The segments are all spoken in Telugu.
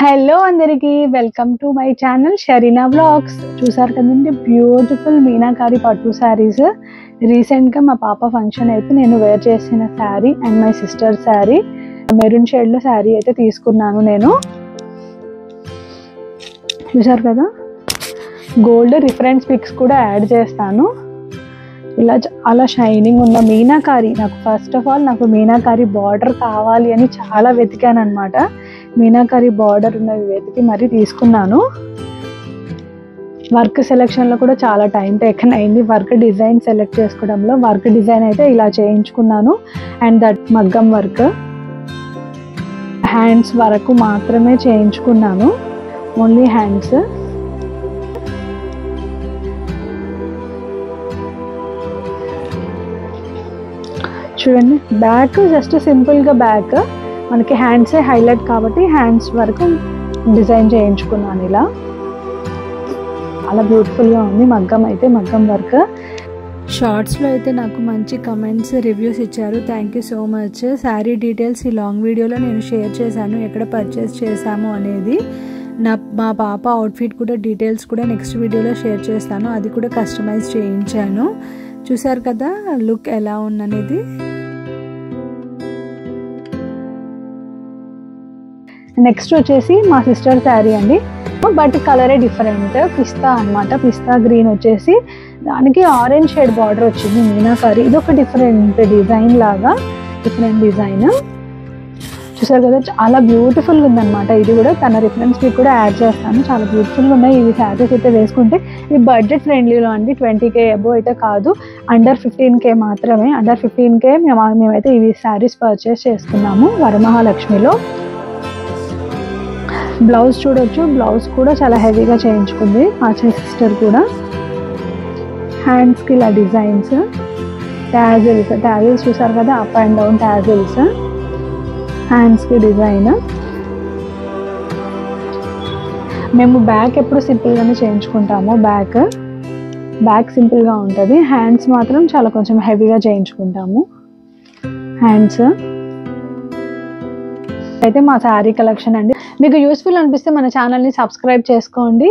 హలో అందరికీ welcome to my channel Sharina vlogs. చూసారు కదండి బ్యూటిఫుల్ మీనాకారి పట్టు శారీస్. రీసెంట్గా మా పాప ఫంక్షన్ అయితే నేను వేర్ చేసిన sari and my sister sari maroon షేడ్లో శారీ అయితే తీసుకున్నాను. నేను చూసారు కదా, గోల్డ్ రిఫరెన్స్ పిక్స్ కూడా యాడ్ చేస్తాను. ఇలా చాలా షైనింగ్ ఉన్న మీనాకారి, నాకు ఫస్ట్ ఆఫ్ ఆల్ నాకు మీనాకారి బార్డర్ కావాలి అని చాలా వెతికాను అనమాట. మీనాకారి బార్డర్ ఉన్నవి వెతికి మరీ తీసుకున్నాను. వర్క్ సెలెక్షన్లో కూడా చాలా టైం టేకన్ అయింది. వర్క్ డిజైన్ సెలెక్ట్ చేసుకోవడంలో వర్క్ డిజైన్ అయితే ఇలా చేయించుకున్నాను. అండ్ దట్ మగ్గం వర్క్ హ్యాండ్స్ వరకు మాత్రమే చేయించుకున్నాను, ఓన్లీ హ్యాండ్స్. చూడండి, బ్యాక్ జస్ట్ సింపుల్గా బ్యాక్, మనకి హ్యాండ్సే హైలైట్ కాబట్టి హ్యాండ్స్ వరకు డిజైన్ చేయించుకున్నాను. ఇలా చాలా బ్యూటిఫుల్గా ఉంది మగ్గం అయితే, మగ్గం వర్క్. షార్ట్స్లో అయితే నాకు మంచి కమెంట్స్, రివ్యూస్ ఇచ్చారు. Thank you so much. Sari details ఈ లాంగ్ వీడియోలో నేను షేర్ చేశాను, ఎక్కడ పర్చేస్ చేశాము అనేది. మా పాప అవుట్ఫిట్ కూడా డీటెయిల్స్ కూడా నెక్స్ట్ వీడియోలో షేర్ చేస్తాను. అది కూడా కస్టమైజ్ చేయించాను. చూసారు కదా లుక్ ఎలా ఉందనేది. నెక్స్ట్ వచ్చేసి మా సిస్టర్ శారీ అండి, బట్ కలరే డిఫరెంట్. పిస్తా అనమాట, పిస్తా గ్రీన్ వచ్చేసి దానికి ఆరెంజ్ షేడ్ బార్డర్ వచ్చింది మీనాకారి. ఇది ఒక డిఫరెంట్ డిజైన్ లాగా, డిఫరెంట్ డిజైన్. చూసారు కదా, చాలా బ్యూటిఫుల్గా ఉందన్నమాట. ఇది కూడా తన రిఫరెన్స్ మీకు కూడా యాడ్ చేస్తాను. చాలా బ్యూటిఫుల్గా ఉన్నాయి ఇవి శారీస్ అయితే వేసుకుంటే. ఇది బడ్జెట్ ఫ్రెండ్లీలో అండి, 20K అబో అయితే కాదు, అండర్ 15K మాత్రమే. అండర్ 15K మేమైతే ఇవి శారీస్ పర్చేస్ చేసుకున్నాము వరమహాలక్ష్మిలో. బ్లౌజ్ చూడొచ్చు, బ్లౌజ్ కూడా చాలా హెవీగా చేయించుకుంది మా సిస్టర్ కూడా. హ్యాండ్స్కి ఇలా డిజైన్స్, ట్యాజిల్స్ చూసారు కదా, అప్ అండ్ డౌన్ ట్యాజిల్స్. హ్యాండ్స్కి డిజైన్. మేము బ్యాక్ ఎప్పుడు సింపుల్గానే చేయించుకుంటాము, బ్యాక్ సింపుల్గా ఉంటుంది. హ్యాండ్స్ మాత్రం చాలా కొంచెం హెవీగా చేయించుకుంటాము. హ్యాండ్స్ అయితే మా శారీ కలెక్షన్ అండి. మీకు యూస్ఫుల్ అనిపిస్తే మన ఛానల్ని సబ్స్క్రైబ్ చేసుకోండి.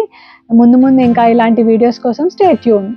ముందు ఇంకా ఇలాంటి వీడియోస్ కోసం స్టే ట్యూన్.